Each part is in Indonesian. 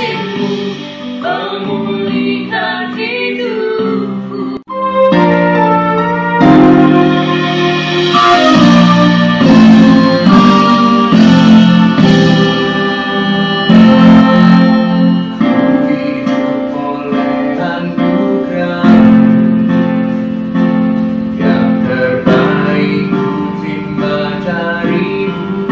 kasih-Mu memulihkan hidupku. Hidup oleh anugerah yang terbaik ku terima dari-Mu.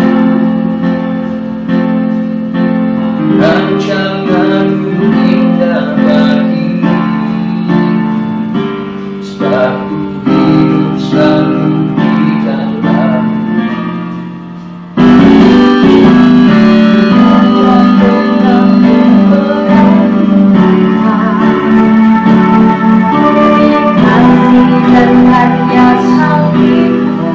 Rancangan-Mu indah bagiku, sebab ku hidup selalu di dalam-Mu. Kasih dan karya salib-Mu,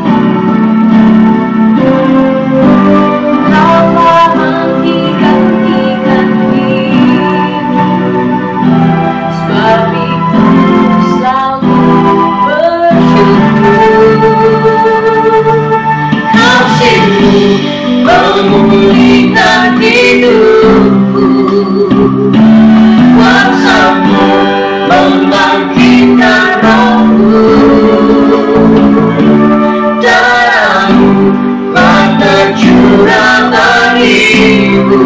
Kau telah menggantikan hidup. Sebab itu ku selalu bersyukur. Kasih-Mu memulihkan hidupku, kuasa-Mu membangkitkan rohku. Darah-Mu telah tercurah bagiku,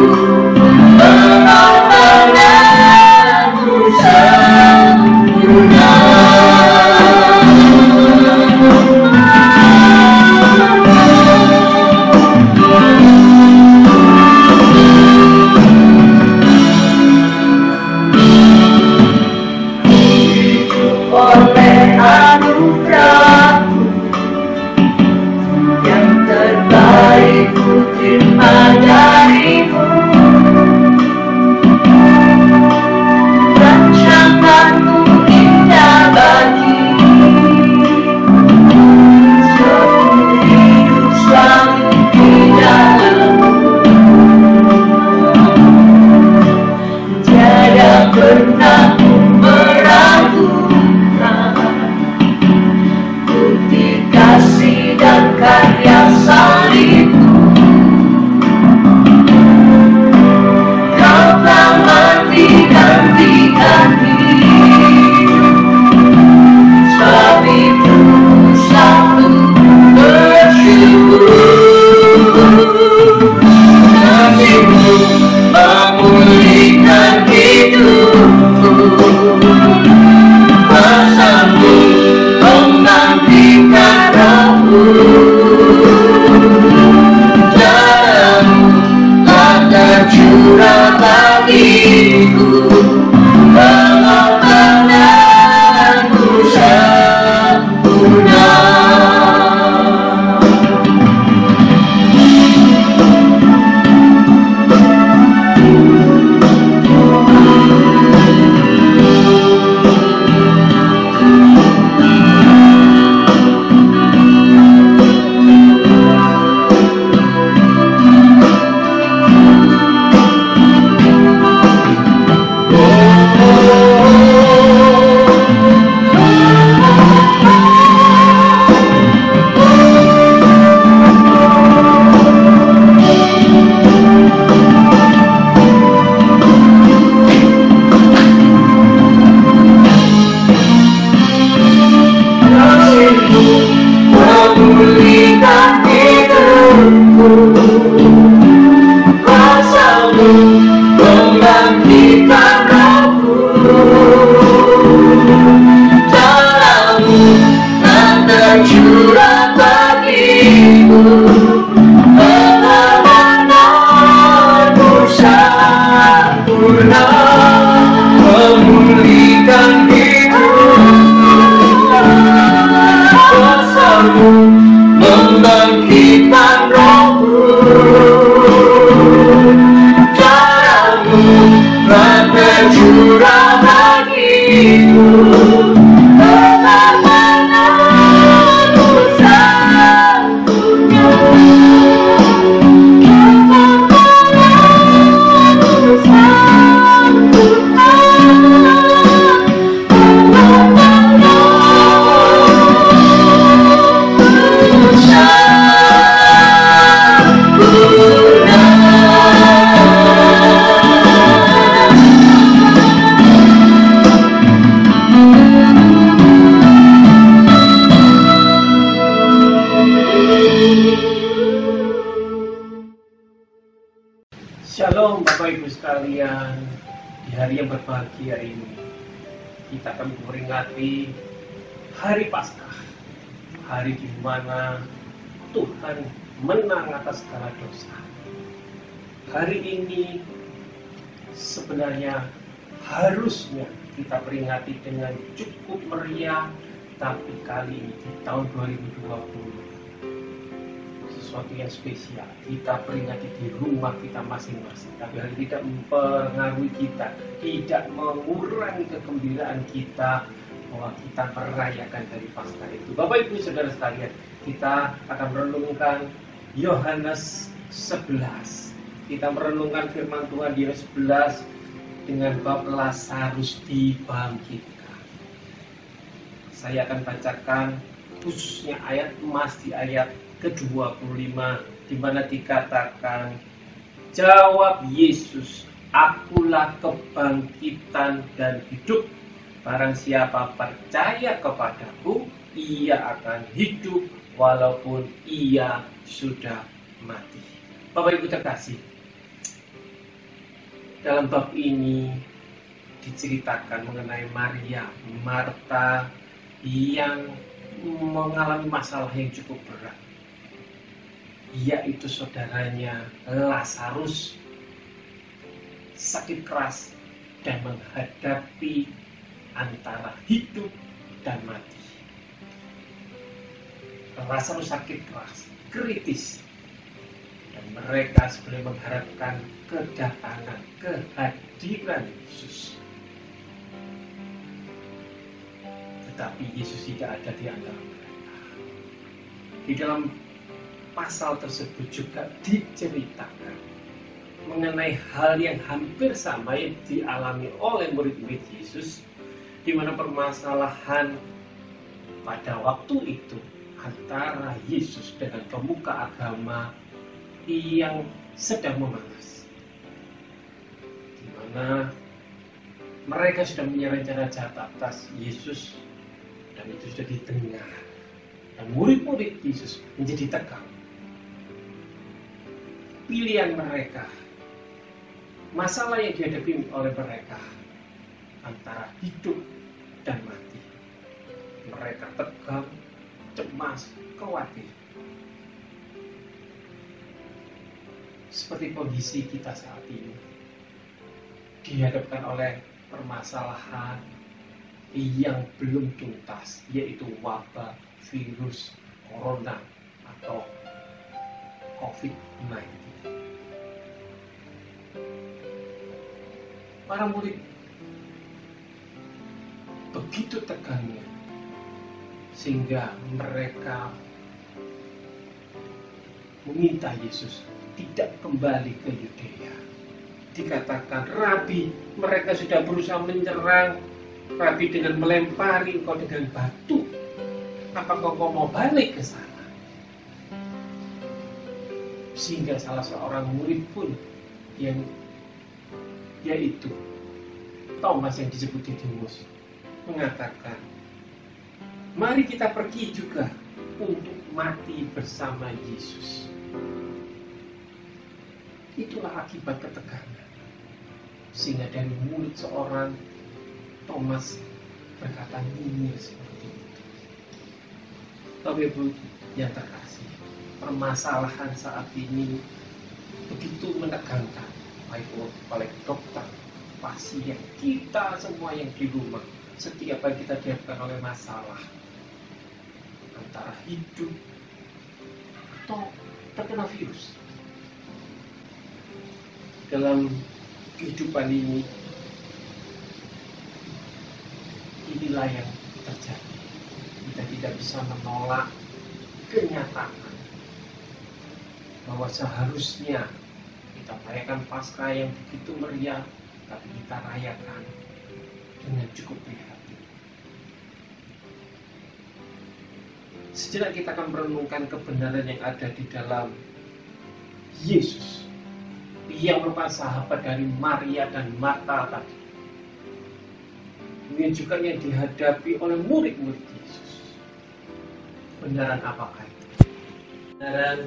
mengapa aku sempurna. Hidup oleh anugerah-Mu yang terbaik ku terima dari-Mu. Rancangan-Mu indah bagiku, sebab ku hidup selalu di dalam-Mu. Tiada pernah ku meragukan bukti kasih dan karya salib-Mu. Kau telah menggantikan hidup. Sebab itu ku selalu bersyukur. Kasih-Mu memulihkan hidupku, kuasa-Mu membangkitkan rohku. Darah-Mu telah tercurah bagiku, mengapa aku sempurna. Kasih-Mu memulihkan hidupku, kuasa-Mu membangkitkan rohku. Darah-Mu telah tercurah bagiku, benar-benarku sempurna. Memulihkan hidupku, kuasa-Mu membangkitkan rohku. Darah-Mu telah tercurah bagiku, benar-benarku sempurna. Benar-benarku sempurna. Benar-benarku sempurna. Bapak Ibu sekalian, di hari yang berbahagia ini kita akan memperingati hari Paskah, hari di mana Tuhan menang atas segala dosa. Hari ini sebenarnya harusnya kita peringati dengan cukup meriah, tapi kali ini di tahun 2020 sesuatu yang spesial. Kita peringati di rumah kita masing-masing, tapi hal tidak mempengaruhi kita, tidak mengurangi kegembiraan kita bahwa kita merayakan hari Paskah itu. Bapak Ibu Saudara sekalian, kita akan merenungkan Yohanes 11. Kita merenungkan firman Tuhan di Yohanes 11 dengan bab Lazarus dibangkitkan. Saya akan bacakan khususnya ayat emas di ayat ke-25, di mana dikatakan, jawab Yesus, akulah kebangkitan dan hidup. Barang siapa percaya kepadaku, ia akan hidup walaupun ia sudah mati. Bapak Ibu terkasih, dalam bab ini diceritakan mengenai Maria, Marta yang mengalami masalah yang cukup berat, yaitu saudaranya Lazarus sakit keras dan menghadapi antara hidup dan mati. Lazarus sakit keras, kritis, dan mereka sebenarnya mengharapkan kedatangan, kehadiran Yesus. Tetapi Yesus tidak ada di antara mereka. Di dalam pasal tersebut juga diceritakan mengenai hal yang hampir sama yang dialami oleh murid-murid Yesus, di mana permasalahan pada waktu itu antara Yesus dengan pemuka agama yang sedang memanas, di mana mereka sudah punya rencana jahat atas Yesus, dan itu sudah didengar, dan murid-murid Yesus menjadi tegang. Pilihan mereka, masalah yang dihadapi oleh mereka antara hidup dan mati. Mereka tegang, cemas, khawatir. Seperti kondisi kita saat ini, dihadapkan oleh permasalahan yang belum tuntas, yaitu wabah virus corona atau COVID-19. Para murid begitu tegangnya sehingga mereka meminta Yesus tidak kembali ke Yudea. Dikatakan, Rabi, mereka sudah berusaha menyerang Rabi dengan melempari engkau dengan batu. Apakah kau mau balik ke sana? Sehingga salah seorang murid pun yang yaitu Thomas yang disebut Didimus mengatakan, mari kita pergi juga untuk mati bersama Yesus. Itulah akibat ketegangan, sehingga dari mulut seorang Thomas berkata nyinyir seperti itu. Bapak Ibu yang terkasih, permasalahan saat ini begitu menegangkan, baik oleh dokter, pasien, kita semua yang di rumah. Setiap kali kita dihadapkan oleh masalah antara hidup atau terkena virus, dalam kehidupan ini, inilah yang terjadi. Kita tidak bisa menolak kenyataan bahwa seharusnya kita merayakan Paskah yang begitu meriah, tapi kita rayakan dengan cukup prihatin. Sejenak kita akan merenungkan kebenaran yang ada di dalam Yesus, yang merupakan sahabat dari Maria dan Marta tadi. Ini juga yang dihadapi oleh murid-murid Yesus. Kebenaran apakah itu? Kebenaran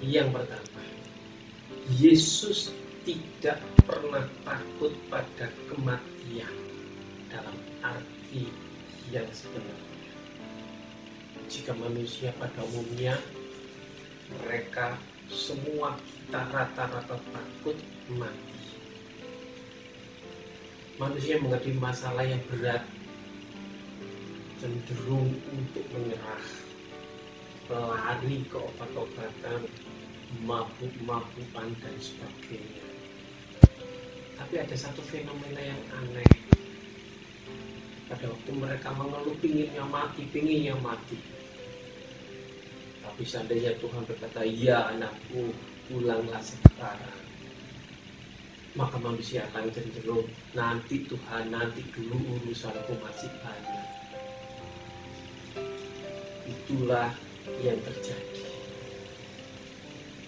yang pertama, Yesus tidak pernah takut pada kematian dalam arti yang sebenarnya. Jika manusia pada umumnya, mereka semua kita rata-rata takut mati. Manusia menghadapi masalah yang berat, cenderung untuk menyerah, lari ke obat-obatan, mabuk-mabukan dan sebagainya. Tapi ada satu fenomena yang aneh. Pada waktu mereka mengeluh pinginnya mati. Tapi seandainya Tuhan berkata, ya anakku, pulanglah sekarang, maka manusia akan cenderung, nanti Tuhan, nanti dulu, urusanku masih banyak. Itulah yang terjadi.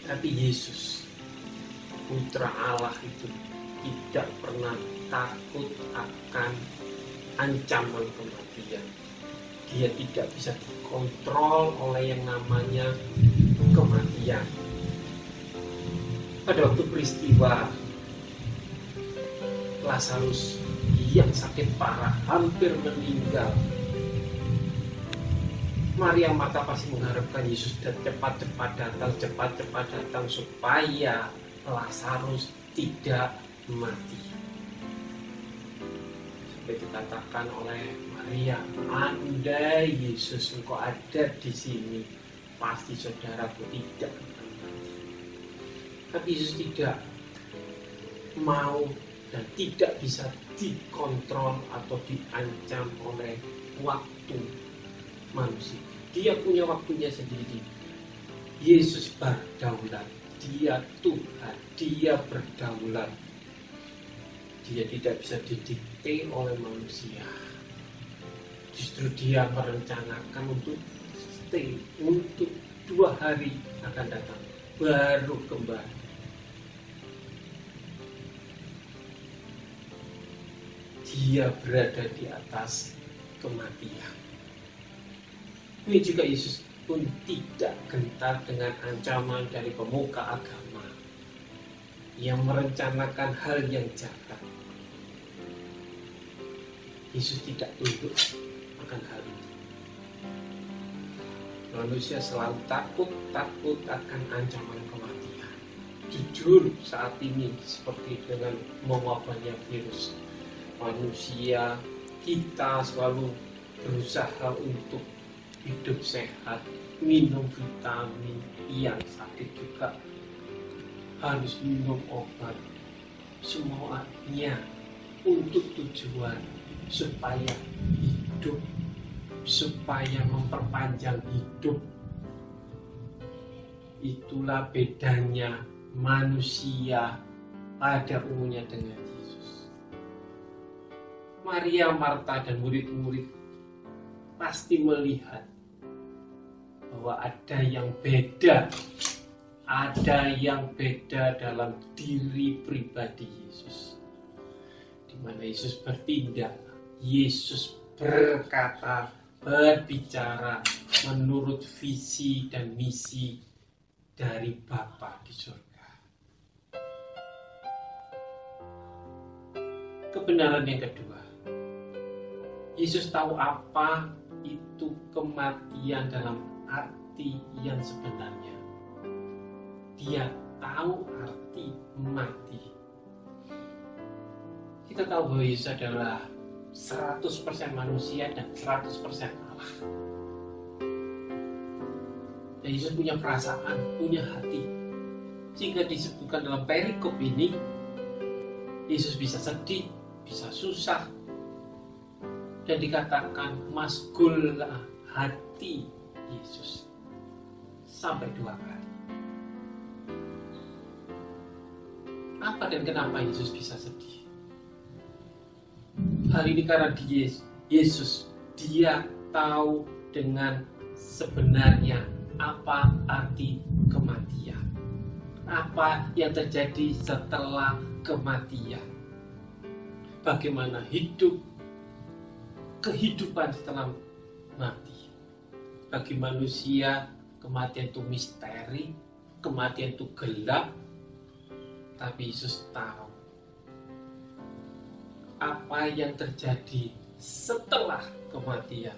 Tapi Yesus, Putra Allah itu tidak pernah takut akan ancaman kematian. Dia tidak bisa dikontrol oleh yang namanya kematian. Pada waktu peristiwa Lazarus yang sakit parah, hampir meninggal, Maria Marta pasti mengharapkan Yesus cepat-cepat datang supaya Lazarus tidak mati. Sampai dikatakan oleh Maria, andai Yesus engkau ada di sini, pasti saudaraku tidak akan mati. Tapi Yesus tidak mau dan tidak bisa dikontrol atau diancam oleh waktu manusia. Dia punya waktunya sendiri. Yesus berdaulat. Dia Tuhan. Dia berdaulat. Dia tidak bisa didikte oleh manusia. Justru dia merencanakan untuk stay, untuk 2 hari akan datang, baru kembali. Dia berada di atas kematian. Ini juga Yesus pun tidak gentar dengan ancaman dari pemuka agama yang merencanakan hal yang jahat. Yesus tidak tunduk akan hal itu. Manusia selalu takut akan ancaman kematian. Jujur saat ini seperti dengan mewabahnya virus, manusia kita selalu berusaha untuk hidup sehat, minum vitamin, yang sakit juga harus minum obat. Semuanya untuk tujuan supaya hidup, supaya memperpanjang hidup. Itulah bedanya manusia pada umumnya dengan Yesus. Maria, Marta, dan murid-murid pasti melihat bahwa ada yang beda dalam diri pribadi Yesus. Di mana Yesus bertindak, Yesus berkata, berbicara menurut visi dan misi dari Bapa di surga. Kebenaran yang kedua, Yesus tahu apa itu kematian dalam arti yang sebenarnya. Dia tahu arti mati. Kita tahu bahwa Yesus adalah 100% manusia dan 100% Allah. Dan Yesus punya perasaan, punya hati. Sehingga disebutkan dalam perikop ini, Yesus bisa sedih, bisa susah. Dan dikatakan masgullah hati Yesus sampai 2 kali. Apa dan kenapa Yesus bisa sedih? Hal ini karena Yesus, dia tahu dengan sebenarnya apa arti kematian. Apa yang terjadi setelah kematian. Bagaimana hidup, kehidupan setelah mati. Bagi manusia, kematian itu misteri, kematian itu gelap. Tapi Yesus tahu apa yang terjadi setelah kematian.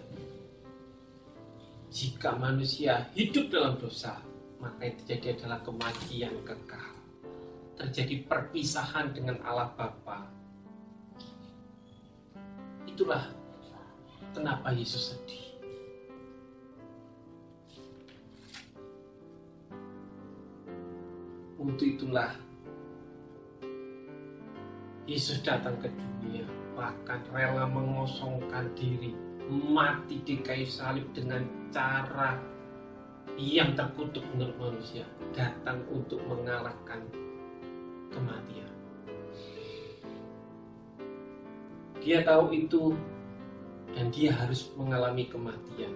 Jika manusia hidup dalam dosa, maka yang terjadi adalah kematian kekal. Terjadi perpisahan dengan Allah Bapa. Itulah kenapa Yesus sedih. Untuk itulah Yesus datang ke dunia, bahkan rela mengosongkan diri, mati di kayu salib dengan cara yang terkutuk menurut manusia, datang untuk mengalahkan kematian. Dia tahu itu dan dia harus mengalami kematian.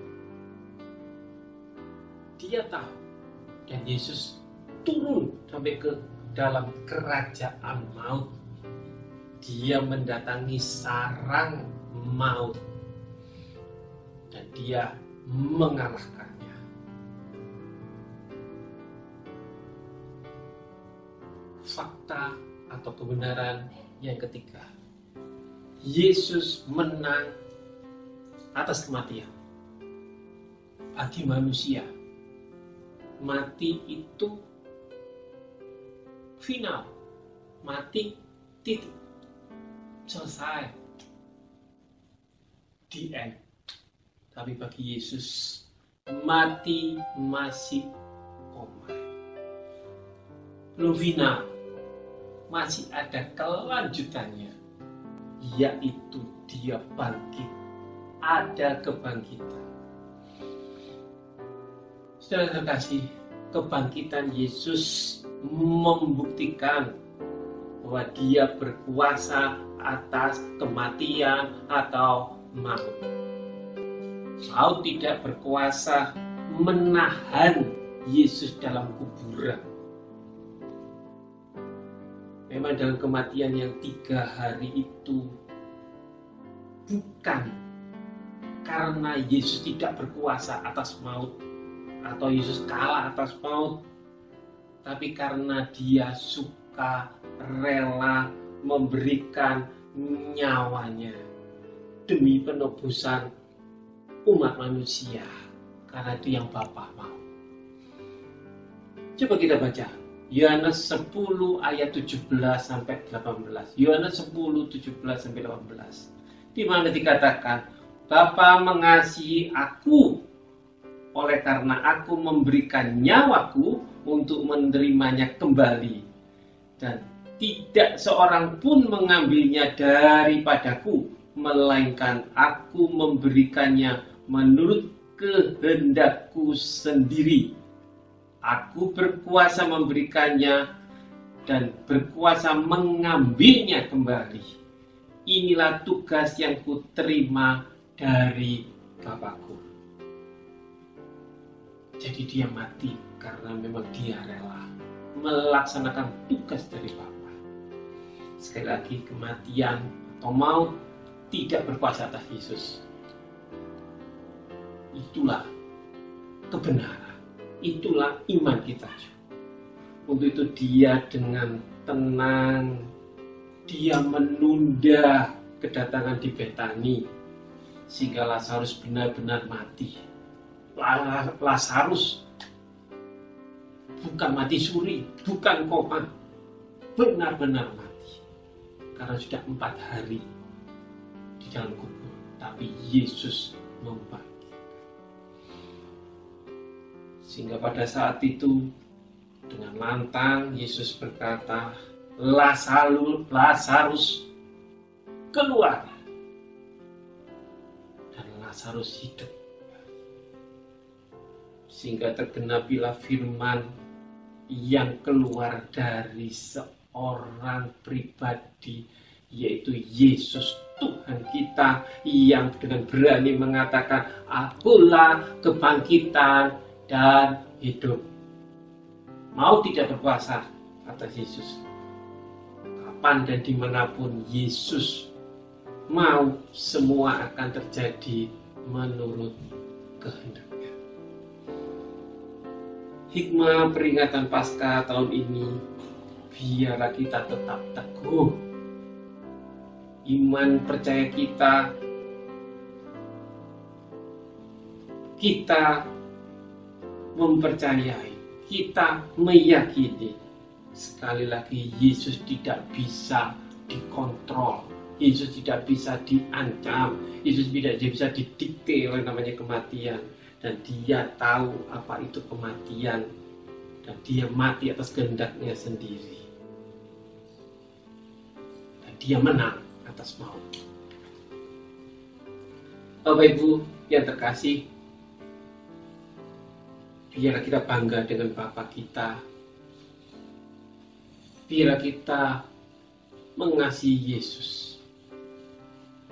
Dia tahu, dan Yesus turun sampai ke dalam kerajaan maut. Dia mendatangi sarang maut dan dia mengalahkannya. Fakta atau kebenaran yang ketiga, Yesus menang atas kematian. Bagi manusia, mati itu final, mati titik. Selesai, the end. Tapi bagi Yesus, mati masih koma. Lovina, masih ada kelanjutannya, yaitu dia bangkit. Ada kebangkitan. Saudara terkasih, kebangkitan Yesus membuktikan bahwa dia berkuasa atas kematian atau maut. Maut tidak berkuasa menahan Yesus dalam kuburan. Memang dalam kematian yang 3 hari itu bukan karena Yesus tidak berkuasa atas maut atau Yesus kalah atas maut, tapi karena dia suka rela memberikan nyawanya demi penebusan umat manusia, karena itu yang Bapa mau. Coba kita baca Yohanes 10 ayat 17 sampai 18. Yohanes 10 17 sampai 18. Di mana dikatakan, Bapa mengasihi aku oleh karena aku memberikan nyawaku untuk menerimanya kembali, dan tidak seorang pun mengambilnya daripadaku, melainkan aku memberikannya menurut kehendakku sendiri. Aku berkuasa memberikannya dan berkuasa mengambilnya kembali. Inilah tugas yang kuterima dari Bapakku. Jadi dia mati karena memang dia rela melaksanakan tugas dari Bapa. Sekali lagi, kematian atau maut tidak berkuasa atas Yesus. Itulah kebenaran, itulah iman kita. Untuk itu dia dengan tenang, dia menunda kedatangan di Betani sehingga Lazarus benar-benar mati. Lazarus bukan mati suri, bukan koma, benar-benar mati. Karena sudah 4 hari di dalam kubur, tapi Yesus membangkit. Sehingga pada saat itu dengan lantang Yesus berkata, Lazarus keluar, dan Lazarus hidup. Sehingga tergenapilah firman yang keluar dari seorang pribadi, yaitu Yesus Tuhan kita, yang dengan berani mengatakan, akulah kebangkitan dan hidup. Mau tidak berkuasa atas Yesus. Kapan dan dimanapun Yesus mau, semua akan terjadi menurut kehendaknya. Hikmah peringatan Paskah tahun ini, biarlah kita tetap teguh. iman percaya kita mempercayai, kita meyakini. Sekali lagi, Yesus tidak bisa dikontrol, Yesus tidak bisa diancam, Yesus tidak bisa didikte oleh namanya kematian. Dan dia tahu apa itu kematian, dan dia mati atas kehendaknya sendiri. Dan dia menang atas maut. Bapak Ibu yang terkasih, biarlah kita bangga dengan Bapa kita. Biarlah kita mengasihi Yesus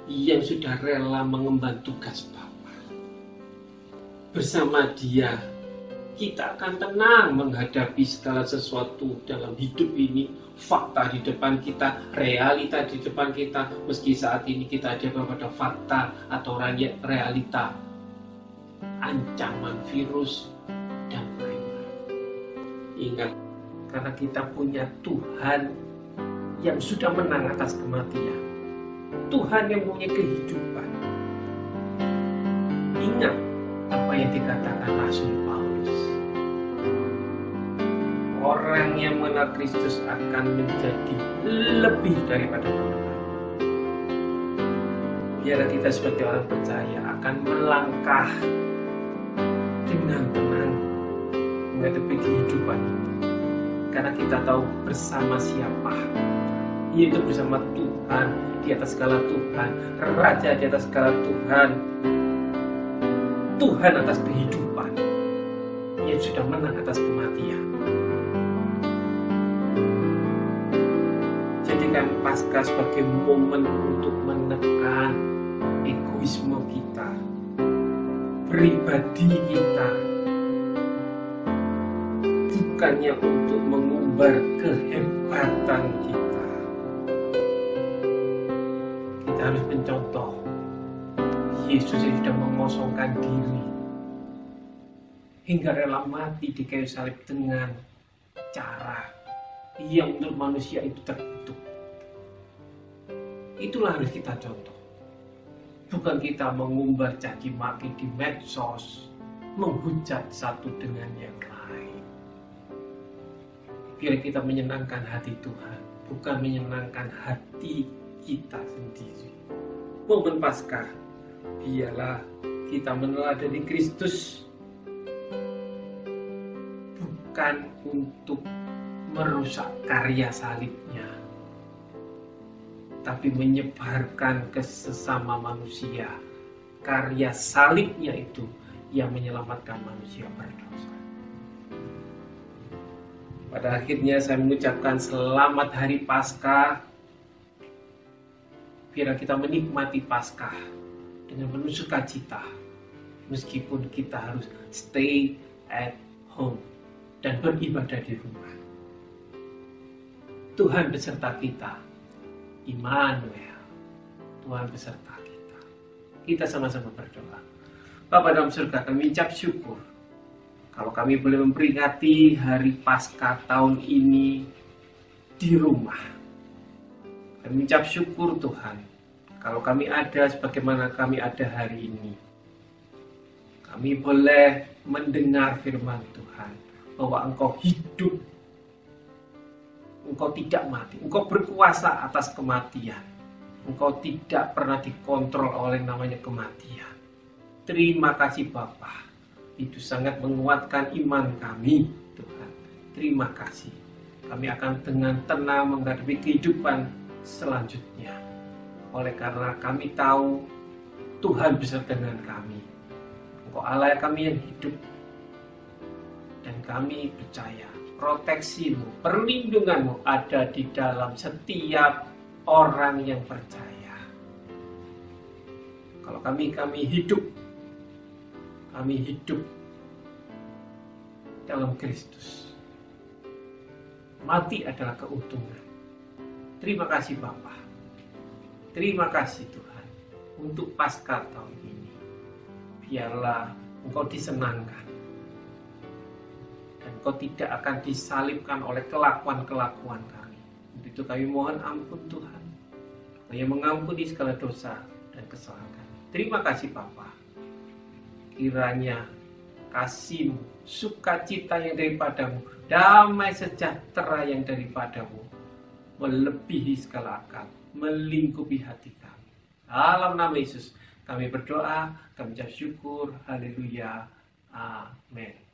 yang sudah rela mengemban tugas Bapa. Bersama Dia, kita akan tenang menghadapi segala sesuatu dalam hidup ini. Fakta di depan kita, realita di depan kita, meski saat ini kita ada pada fakta atau realita ancaman virus dan lain-lain. Ingat, karena kita punya Tuhan yang sudah menang atas kematian, Tuhan yang punya kehidupan. Ingat apa yang dikatakan Rasul Paulus, orang yang mengenal Kristus akan menjadi lebih daripada orang. Biarlah kita sebagai orang percaya akan melangkah dengan tenang menghadapi kehidupan itu. Karena kita tahu bersama siapa, yaitu bersama Tuhan, di atas segala Tuhan, Raja di atas segala Tuhan, Tuhan atas kehidupan, yang sudah menang atas kematian. Jadikan Paskah sebagai momen untuk menekan egoisme kita, pribadi kita, bukannya untuk mengumbar kehebatan kita. Kita harus mencontoh Yesus yang sudah mengosongkan diri hingga rela mati di kayu salib dengan cara yang untuk manusia itu terkutuk. Itulah harus kita contoh. Bukan kita mengumbar caci maki di medsos, menghujat satu dengan yang lain. Biar kita menyenangkan hati Tuhan, bukan menyenangkan hati kita sendiri. Momen Paskah, biarlah kita meneladani Kristus, bukan untuk merusak karya salibnya, tapi menyebarkan ke sesama manusia karya salibnya itu yang menyelamatkan manusia berdosa. Pada akhirnya saya mengucapkan selamat hari Paskah. Biar kita menikmati Paskah dengan penuh sukacita, meskipun kita harus stay at home dan beribadah di rumah. Tuhan beserta kita, Immanuel. Tuhan beserta kita. Kita sama-sama berdoa. Bapa dalam surga, kami ucap syukur kalau kami boleh memperingati hari Paskah tahun ini di rumah. Kami ucap syukur Tuhan, kalau kami ada sebagaimana kami ada hari ini. Kami boleh mendengar firman Tuhan, bahwa Engkau hidup, Engkau tidak mati, Engkau berkuasa atas kematian. Engkau tidak pernah dikontrol oleh namanya kematian. Terima kasih Bapa. Itu sangat menguatkan iman kami, Tuhan. Terima kasih. Kami akan dengan tenang menghadapi kehidupan selanjutnya. Oleh karena kami tahu Tuhan beserta dengan kami. Engkau Allah kami yang hidup. Dan kami percaya proteksi-Mu, perlindungan-Mu ada di dalam setiap orang yang percaya. Kalau kami hidup, kami hidup dalam Kristus. Mati adalah keuntungan. Terima kasih Bapa. Terima kasih Tuhan untuk Paskah tahun ini. Biarlah Engkau disenangkan. Dan Engkau tidak akan disalibkan oleh kelakuan-kelakuan kami. Untuk itu kami mohon ampun Tuhan. yang mengampuni segala dosa dan kesalahan kami. Terima kasih Bapa. Kiranya kasih-Mu, sukacita yang daripadamu, damai sejahtera yang daripadamu, melebihi segala akal, melingkupi hati kami. Dalam nama Yesus kami berdoa, kami ucap syukur, haleluya, amin.